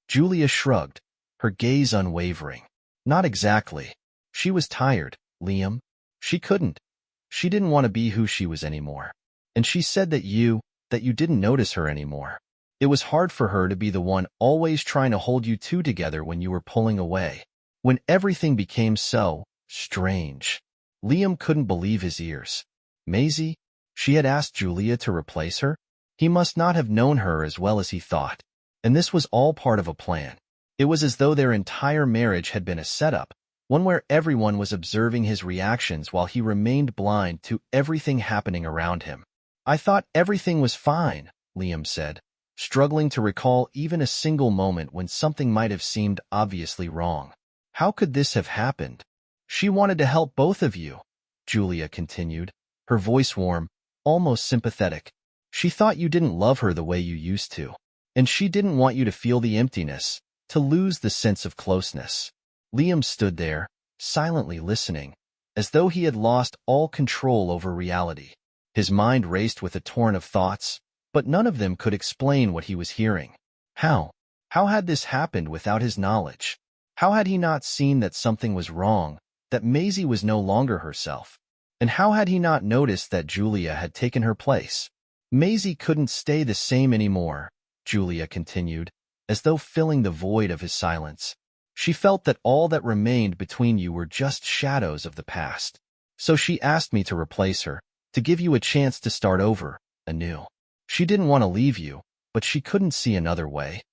Julia shrugged, her gaze unwavering. Not exactly. She was tired, Liam. She couldn't. She didn't want to be who she was anymore. And she said that you didn't notice her anymore. It was hard for her to be the one always trying to hold you two together when you were pulling away. When everything became so strange. Liam couldn't believe his ears. Macy? She had asked Julia to replace her? He must not have known her as well as he thought. And this was all part of a plan. It was as though their entire marriage had been a setup, one where everyone was observing his reactions while he remained blind to everything happening around him. I thought everything was fine, Liam said, struggling to recall even a single moment when something might have seemed obviously wrong. How could this have happened? She wanted to help both of you, Julia continued, her voice warm, almost sympathetic. She thought you didn't love her the way you used to, and she didn't want you to feel the emptiness, to lose the sense of closeness. Liam stood there, silently listening, as though he had lost all control over reality. His mind raced with a torrent of thoughts, but none of them could explain what he was hearing. How? How had this happened without his knowledge? How had he not seen that something was wrong, that Macy was no longer herself? And how had he not noticed that Julia had taken her place? Macy couldn't stay the same anymore, Julia continued, as though filling the void of his silence. She felt that all that remained between you were just shadows of the past. So she asked me to replace her, to give you a chance to start over, anew. She didn't want to leave you, but she couldn't see another way.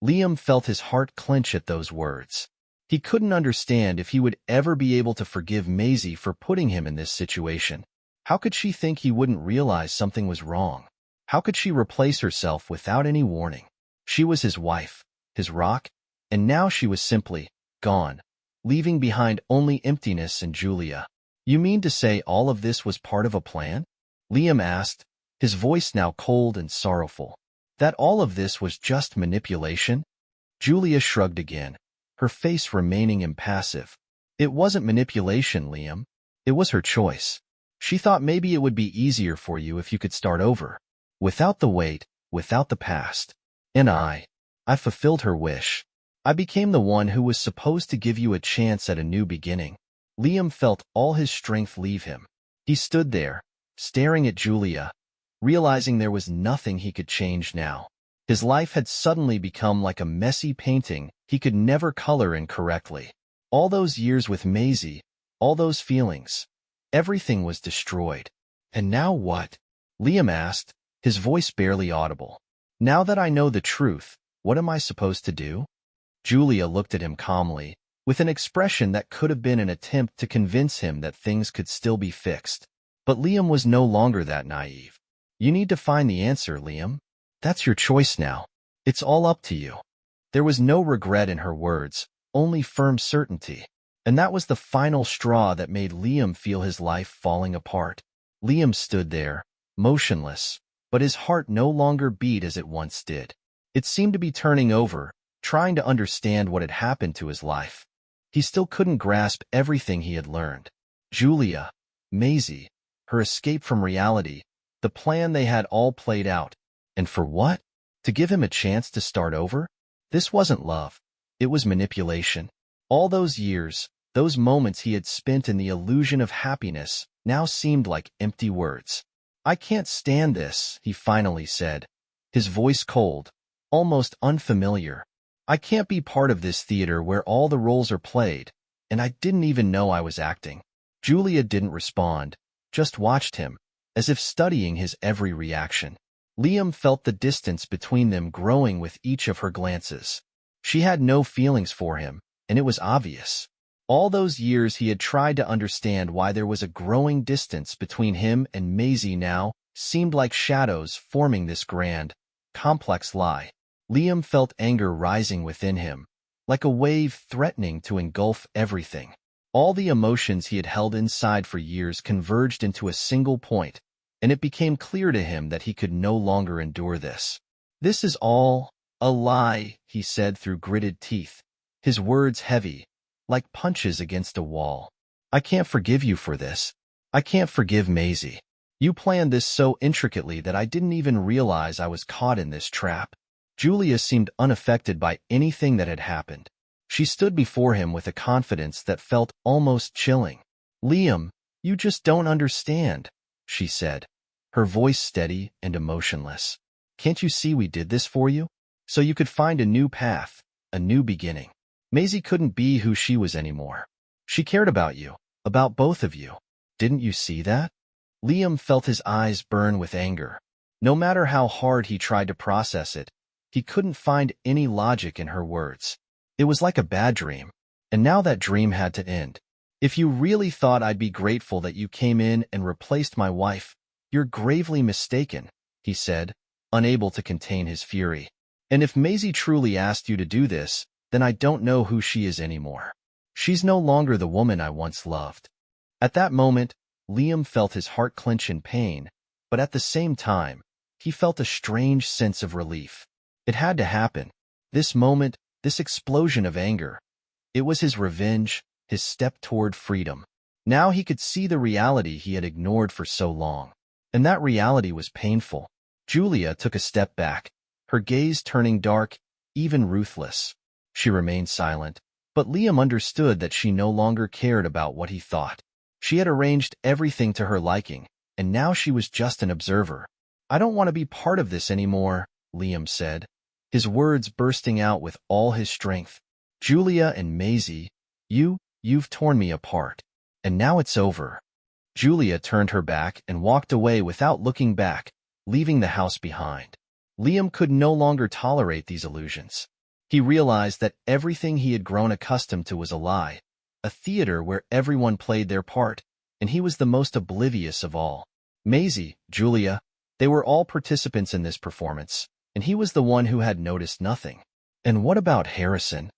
Liam felt his heart clench at those words. He couldn't understand if he would ever be able to forgive Macy for putting him in this situation. How could she think he wouldn't realize something was wrong? How could she replace herself without any warning? She was his wife, his rock, and now she was simply gone, leaving behind only emptiness and Julia. You mean to say all of this was part of a plan? Liam asked, his voice now cold and sorrowful. That all of this was just manipulation? Julia shrugged again, her face remaining impassive. It wasn't manipulation, Liam. It was her choice. She thought maybe it would be easier for you if you could start over, without the weight, without the past. And I fulfilled her wish. I became the one who was supposed to give you a chance at a new beginning. Liam felt all his strength leave him. He stood there, staring at Julia, realizing there was nothing he could change now. His life had suddenly become like a messy painting he could never color in correctly. All those years with Macy, all those feelings, everything was destroyed. And now what? Liam asked, his voice barely audible. Now that I know the truth, what am I supposed to do? Julia looked at him calmly, with an expression that could have been an attempt to convince him that things could still be fixed. But Liam was no longer that naive. You need to find the answer, Liam. That's your choice now. It's all up to you. There was no regret in her words, only firm certainty. And that was the final straw that made Liam feel his life falling apart. Liam stood there, motionless, but his heart no longer beat as it once did. It seemed to be turning over, trying to understand what had happened to his life. He still couldn't grasp everything he had learned. Julia, Macy, her escape from reality, the plan they had all played out. And for what? To give him a chance to start over? This wasn't love. It was manipulation. All those years, those moments he had spent in the illusion of happiness, now seemed like empty words. I can't stand this, he finally said, his voice cold, almost unfamiliar. I can't be part of this theater where all the roles are played, and I didn't even know I was acting. Julia didn't respond, just watched him, as if studying his every reaction. Liam felt the distance between them growing with each of her glances. She had no feelings for him, and it was obvious. All those years he had tried to understand why there was a growing distance between him and Macy now seemed like shadows forming this grand, complex lie. Liam felt anger rising within him, like a wave threatening to engulf everything. All the emotions he had held inside for years converged into a single point, and it became clear to him that he could no longer endure this. This is all a lie, he said through gritted teeth, his words heavy, like punches against a wall. I can't forgive you for this. I can't forgive Macy. You planned this so intricately that I didn't even realize I was caught in this trap. Julia seemed unaffected by anything that had happened. She stood before him with a confidence that felt almost chilling. Liam, you just don't understand, she said, her voice steady and emotionless. Can't you see we did this for you? So you could find a new path, a new beginning. Macy couldn't be who she was anymore. She cared about you, about both of you. Didn't you see that? Liam felt his eyes burn with anger. No matter how hard he tried to process it, he couldn't find any logic in her words. It was like a bad dream, and now that dream had to end. If you really thought I'd be grateful that you came in and replaced my wife, you're gravely mistaken, he said, unable to contain his fury. And if Macy truly asked you to do this, then I don't know who she is anymore. She's no longer the woman I once loved. At that moment, Liam felt his heart clench in pain, but at the same time, he felt a strange sense of relief. It had to happen. This moment, this explosion of anger. It was his revenge, his step toward freedom. Now he could see the reality he had ignored for so long. And that reality was painful. Julia took a step back, her gaze turning dark, even ruthless. She remained silent, but Liam understood that she no longer cared about what he thought. She had arranged everything to her liking, and now she was just an observer. I don't want to be part of this anymore, Liam said, his words bursting out with all his strength. Julia and Macy, you've torn me apart. And now it's over. Julia turned her back and walked away without looking back, leaving the house behind. Liam could no longer tolerate these illusions. He realized that everything he had grown accustomed to was a lie, a theater where everyone played their part, and he was the most oblivious of all. Macy, Julia, they were all participants in this performance, and he was the one who had noticed nothing. And what about Harrison?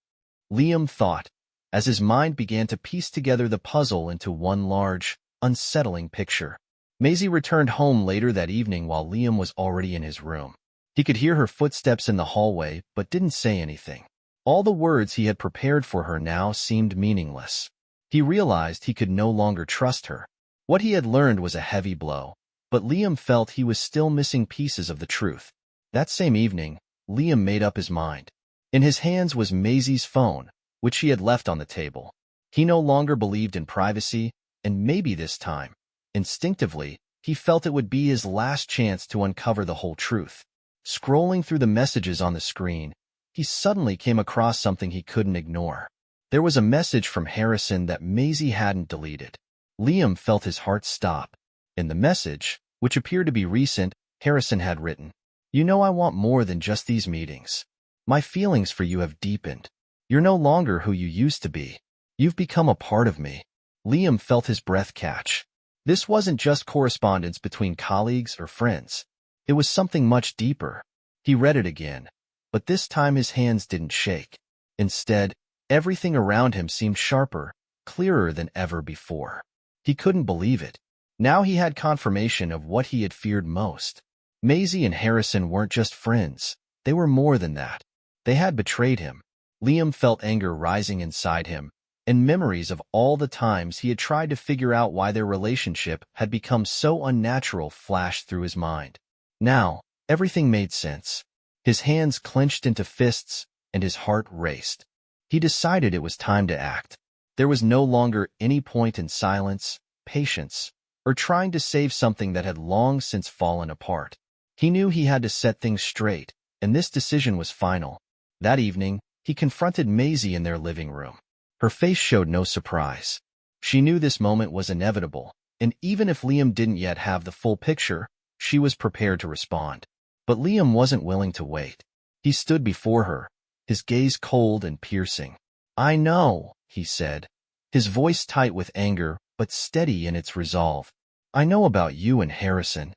Liam thought, as his mind began to piece together the puzzle into one large, unsettling picture. Macy returned home later that evening while Liam was already in his room. He could hear her footsteps in the hallway, but didn't say anything. All the words he had prepared for her now seemed meaningless. He realized he could no longer trust her. What he had learned was a heavy blow, but Liam felt he was still missing pieces of the truth. That same evening, Liam made up his mind. In his hands was Macy's phone, which he had left on the table. He no longer believed in privacy, and maybe this time, instinctively, He felt it would be his last chance to uncover the whole truth. Scrolling through the messages on the screen, he suddenly came across something he couldn't ignore. There was a message from Harrison that Macy hadn't deleted. Liam felt his heart stop. In the message, which appeared to be recent, Harrison had written, "You know I want more than just these meetings. My feelings for you have deepened. You're no longer who you used to be. You've become a part of me." Liam felt his breath catch. This wasn't just correspondence between colleagues or friends. It was something much deeper. He read it again, but this time his hands didn't shake. Instead, everything around him seemed sharper, clearer than ever before. He couldn't believe it. Now he had confirmation of what he had feared most. Macy and Harrison weren't just friends. They were more than that. They had betrayed him. Liam felt anger rising inside him, and memories of all the times he had tried to figure out why their relationship had become so unnatural flashed through his mind. Now, everything made sense. His hands clenched into fists, and his heart raced. He decided it was time to act. There was no longer any point in silence, patience, or trying to save something that had long since fallen apart. He knew he had to set things straight, and this decision was final. That evening, he confronted Macy in their living room. Her face showed no surprise. She knew this moment was inevitable, and even if Liam didn't yet have the full picture, she was prepared to respond. But Liam wasn't willing to wait. He stood before her, his gaze cold and piercing. "I know," he said, his voice tight with anger but steady in its resolve. "I know about you and Harrison."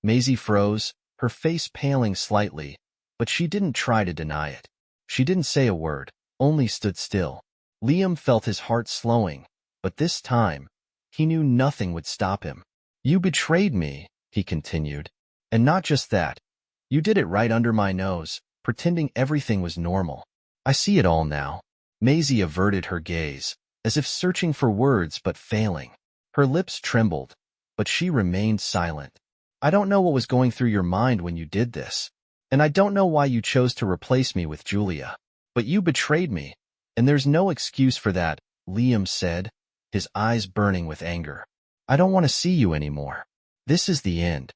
Macy froze, her face paling slightly, but she didn't try to deny it. She didn't say a word, only stood still. Liam felt his heart slowing, but this time, he knew nothing would stop him. "You betrayed me," he continued. "And not just that. You did it right under my nose, pretending everything was normal. I see it all now." Macy averted her gaze, as if searching for words but failing. Her lips trembled, but she remained silent. "I don't know what was going through your mind when you did this, and I don't know why you chose to replace me with Julia. But you betrayed me, and there's no excuse for that," Liam said, his eyes burning with anger. "I don't want to see you anymore. This is the end."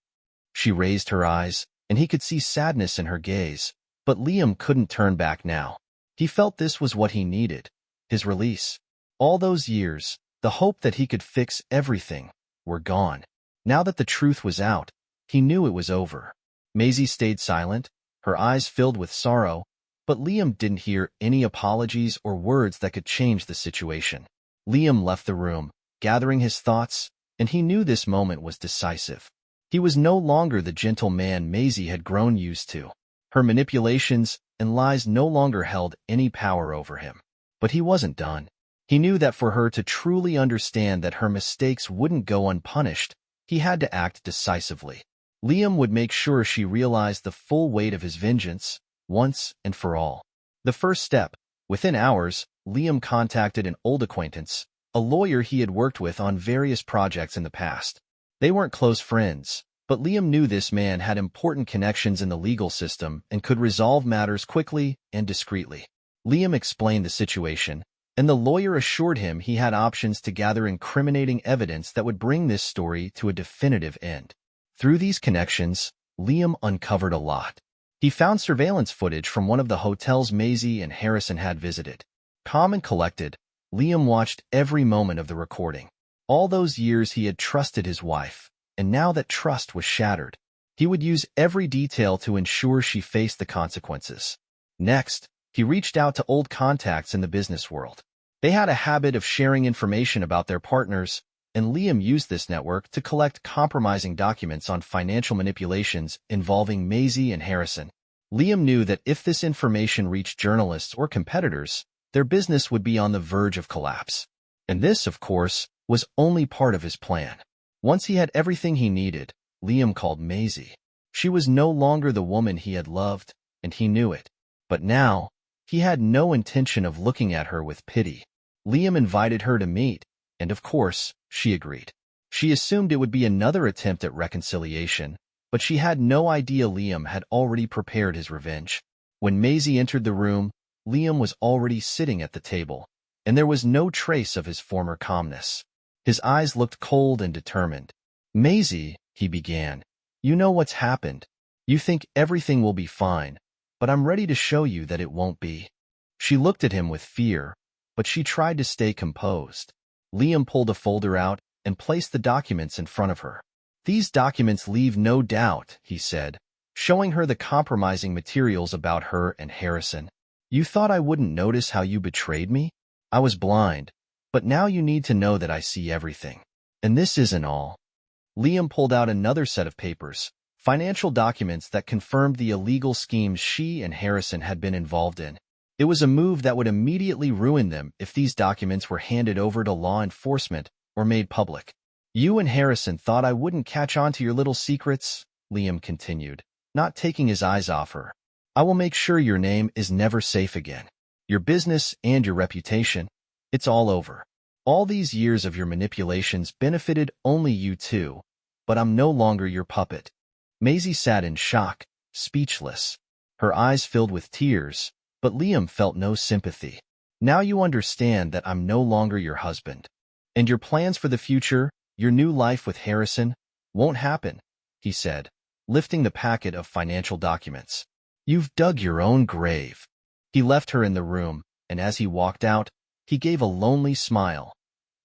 She raised her eyes, and he could see sadness in her gaze, but Liam couldn't turn back now. He felt this was what he needed, his release. All those years, the hope that he could fix everything, were gone. Now that the truth was out, he knew it was over. Macy stayed silent, her eyes filled with sorrow, but Liam didn't hear any apologies or words that could change the situation. Liam left the room, gathering his thoughts, and he knew this moment was decisive. He was no longer the gentle man Macy had grown used to. Her manipulations and lies no longer held any power over him. But he wasn't done. He knew that for her to truly understand that her mistakes wouldn't go unpunished, he had to act decisively. Liam would make sure she realized the full weight of his vengeance, once and for all. The first step. Within hours, Liam contacted an old acquaintance, a lawyer he had worked with on various projects in the past. They weren't close friends, but Liam knew this man had important connections in the legal system and could resolve matters quickly and discreetly. Liam explained the situation, and the lawyer assured him he had options to gather incriminating evidence that would bring this story to a definitive end. Through these connections, Liam uncovered a lot. He found surveillance footage from one of the hotels Macy and Harrison had visited. Calm and collected, Liam watched every moment of the recording. All those years he had trusted his wife, and now that trust was shattered. He would use every detail to ensure she faced the consequences. Next, he reached out to old contacts in the business world. They had a habit of sharing information about their partners, and Liam used this network to collect compromising documents on financial manipulations involving Macy and Harrison. Liam knew that if this information reached journalists or competitors, their business would be on the verge of collapse. And this, of course, was only part of his plan. Once he had everything he needed, Liam called Macy. She was no longer the woman he had loved, and he knew it. But now, he had no intention of looking at her with pity. Liam invited her to meet, and of course, she agreed. She assumed it would be another attempt at reconciliation, but she had no idea Liam had already prepared his revenge. When Macy entered the room, Liam was already sitting at the table, and there was no trace of his former calmness. His eyes looked cold and determined. "Macy," he began. "You know what's happened. You think everything will be fine, but I'm ready to show you that it won't be." She looked at him with fear, but she tried to stay composed. Liam pulled a folder out and placed the documents in front of her. "These documents leave no doubt," he said, showing her the compromising materials about her and Harrison. "You thought I wouldn't notice how you betrayed me? I was blind, but now you need to know that I see everything. And this isn't all." Liam pulled out another set of papers, financial documents that confirmed the illegal schemes she and Harrison had been involved in. It was a move that would immediately ruin them if these documents were handed over to law enforcement or made public. "You and Harrison thought I wouldn't catch on to your little secrets," Liam continued, not taking his eyes off her. "I will make sure your name is never safe again. Your business and your reputation, it's all over. All these years of your manipulations benefited only you two, but I'm no longer your puppet." Macy sat in shock, speechless. Her eyes filled with tears, but Liam felt no sympathy. "Now you understand that I'm no longer your husband. And your plans for the future, your new life with Harrison, won't happen," he said, lifting the packet of financial documents. "You've dug your own grave." He left her in the room, and as he walked out, he gave a lonely smile.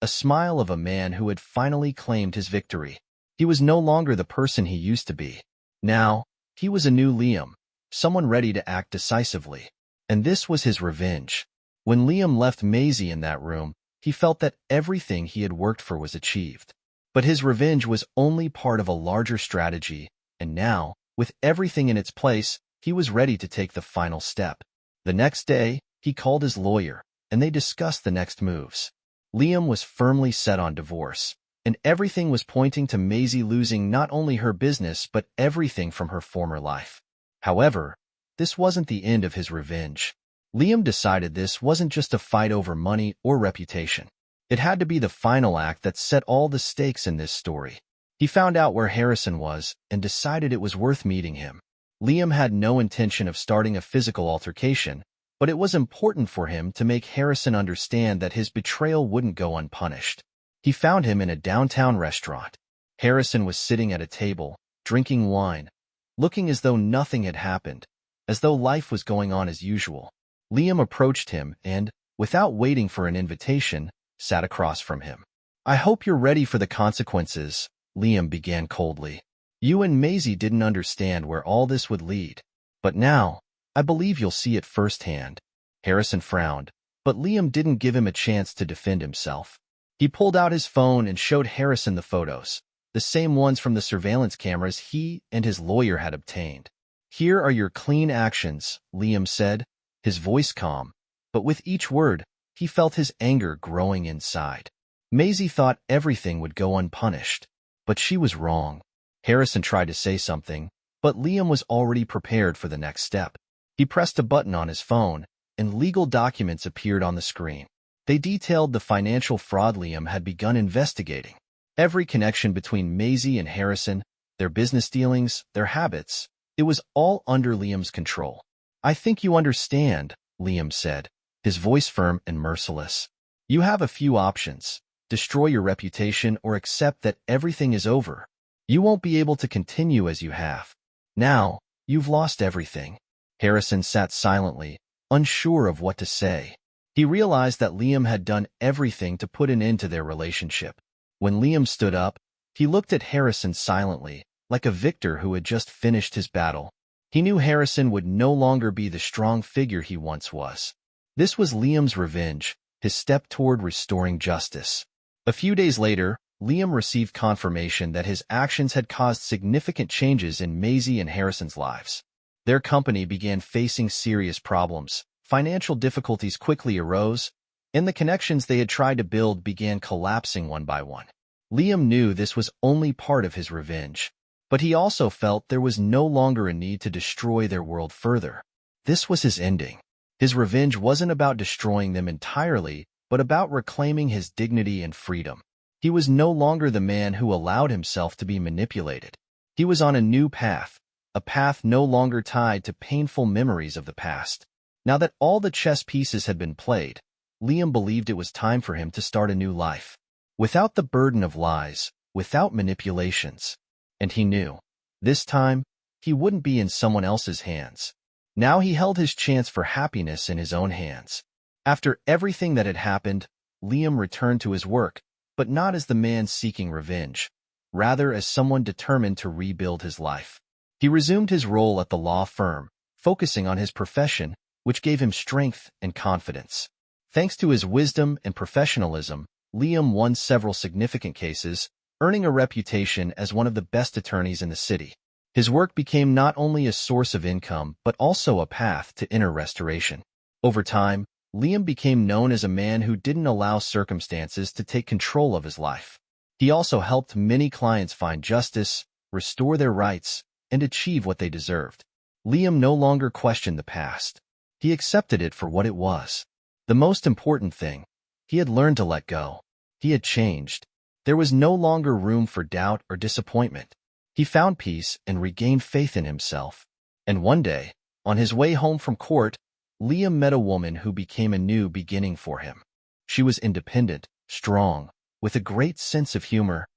A smile of a man who had finally claimed his victory. He was no longer the person he used to be. Now, he was a new Liam, someone ready to act decisively. And this was his revenge. When Liam left Macy in that room, he felt that everything he had worked for was achieved. But his revenge was only part of a larger strategy, and now, with everything in its place, he was ready to take the final step. The next day, he called his lawyer, and they discussed the next moves. Liam was firmly set on divorce, and everything was pointing to Macy losing not only her business but everything from her former life. However, this wasn't the end of his revenge. Liam decided this wasn't just a fight over money or reputation. It had to be the final act that set all the stakes in this story. He found out where Harrison was and decided it was worth meeting him. Liam had no intention of starting a physical altercation, but it was important for him to make Harrison understand that his betrayal wouldn't go unpunished. He found him in a downtown restaurant. Harrison was sitting at a table, drinking wine, looking as though nothing had happened, as though life was going on as usual. Liam approached him and, without waiting for an invitation, sat across from him. "I hope you're ready for the consequences," Liam began coldly. "You and Macy didn't understand where all this would lead. But now, I believe you'll see it firsthand." Harrison frowned, but Liam didn't give him a chance to defend himself. He pulled out his phone and showed Harrison the photos, the same ones from the surveillance cameras he and his lawyer had obtained. "Here are your clean actions," Liam said, his voice calm, but with each word, he felt his anger growing inside. Macy thought everything would go unpunished, but she was wrong. Harrison tried to say something, but Liam was already prepared for the next step. He pressed a button on his phone, and legal documents appeared on the screen. They detailed the financial fraud Liam had begun investigating. Every connection between Macy and Harrison, their business dealings, their habits, it was all under Liam's control. "I think you understand," Liam said, his voice firm and merciless. "You have a few options. Destroy your reputation or accept that everything is over. You won't be able to continue as you have. Now, you've lost everything." Harrison sat silently, unsure of what to say. He realized that Liam had done everything to put an end to their relationship. When Liam stood up, he looked at Harrison silently, like a victor who had just finished his battle. He knew Harrison would no longer be the strong figure he once was. This was Liam's revenge, his step toward restoring justice. A few days later, Liam received confirmation that his actions had caused significant changes in Macy and Harrison's lives. Their company began facing serious problems. Financial difficulties quickly arose, and the connections they had tried to build began collapsing one by one. Liam knew this was only part of his revenge, but he also felt there was no longer a need to destroy their world further. This was his ending. His revenge wasn't about destroying them entirely, but about reclaiming his dignity and freedom. He was no longer the man who allowed himself to be manipulated. He was on a new path, a path no longer tied to painful memories of the past. Now that all the chess pieces had been played, Liam believed it was time for him to start a new life. Without the burden of lies, without manipulations. And he knew. This time, he wouldn't be in someone else's hands. Now he held his chance for happiness in his own hands. After everything that had happened, Liam returned to his work, but not as the man seeking revenge, rather as someone determined to rebuild his life. He resumed his role at the law firm, focusing on his profession, which gave him strength and confidence. Thanks to his wisdom and professionalism, Liam won several significant cases, earning a reputation as one of the best attorneys in the city. His work became not only a source of income, but also a path to inner restoration. Over time, Liam became known as a man who didn't allow circumstances to take control of his life. He also helped many clients find justice, restore their rights, and achieve what they deserved. Liam no longer questioned the past. He accepted it for what it was. The most important thing, he had learned to let go. He had changed. There was no longer room for doubt or disappointment. He found peace and regained faith in himself. And one day, on his way home from court, Liam met a woman who became a new beginning for him. She was independent, strong, with a great sense of humor,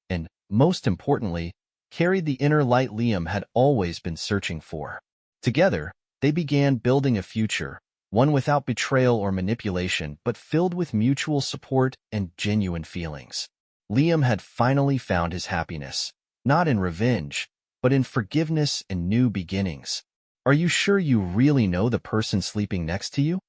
and, most importantly, carried the inner light Liam had always been searching for. Together, they began building a future, one without betrayal or manipulation, but filled with mutual support and genuine feelings. Liam had finally found his happiness, not in revenge, but in forgiveness and new beginnings. Are you sure you really know the person sleeping next to you?